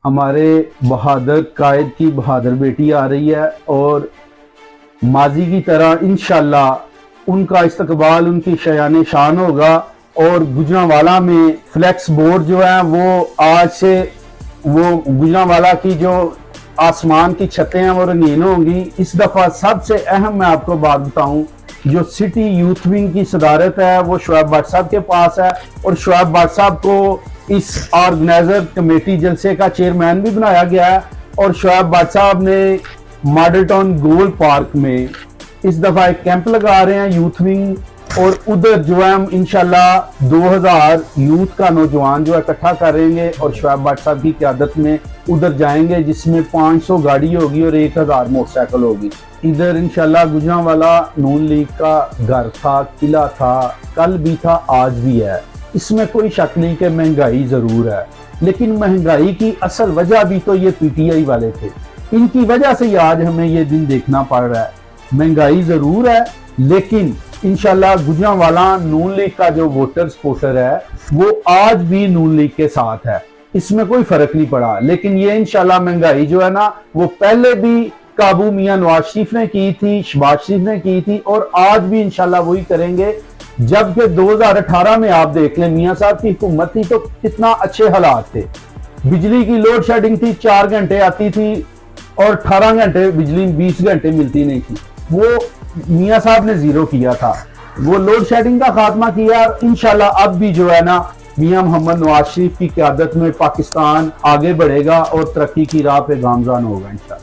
हमारे बहादुर कायद की बहादुर बेटी आ रही है और माजी की तरह इंशाल्लाह उनका इस्तकबाल उनकी शयान शान होगा। और गुजरांवाला में फ्लैक्स बोर्ड जो है वो आज से वो गुजरांवाला की जो आसमान की छतें हैं वो रंगीन होंगी। इस दफ़ा सबसे अहम मैं आपको बात बताऊं, जो सिटी यूथ विंग की सदारत है वो शुएब भट्ट साहब के पास है और शुएब भट्ट साहब को इस ऑर्गेनाइजर कमेटी जलसे का चेयरमैन भी बनाया गया है। और शुएब भट्ट साहब ने मॉडल टाउन गोल पार्क में इस दफा एक कैंप लगा रहे हैं यूथ विंग, और उधर जो है हम इंशाल्लाह 2000 यूथ का नौजवान जो है इकट्ठा करेंगे और शुएब भट्ट साहब की क़यादत में उधर जाएंगे, जिसमें 500 गाड़ी होगी और 1000 मोटरसाइकिल होगी। इधर इंशाल्लाह गुजरांवाला नून लीग का घर था, किला था, कल भी था, आज भी है। इसमें कोई शक नहीं कि महंगाई जरूर है, लेकिन महंगाई की असल वजह भी तो ये पीटीआई वाले थे। इनकी वजह से आज हमें ये दिन देखना पड़ रहा है। महंगाई जरूर है, लेकिन इंशाल्लाह गुजरांवाला नून लीग का जो वोटर सपोर्टर है वो आज भी नून लीग के साथ है, इसमें कोई फर्क नहीं पड़ा। लेकिन ये इंशाल्लाह महंगाई जो है ना वो पहले भी काबू मियां नवाज शरीफ ने की थी, शहबाज शरीफ ने की थी और आज भी इंशाल्लाह वही करेंगे। जबकि 2018 में आप देख लें मियां साहब की हुकूमत थी तो कितना अच्छे हालात थे। बिजली की लोड शेडिंग थी, 4 घंटे आती थी और 18 घंटे बिजली 20 घंटे मिलती नहीं थी। वो मियां साहब ने जीरो किया था, वो लोड शेडिंग का खात्मा किया। इंशाल्लाह अब भी जो है ना मियां मोहम्मद नवाज शरीफ की क़यादत में पाकिस्तान आगे बढ़ेगा और तरक्की की राह पे गामज़ान होगा इंशाल्लाह।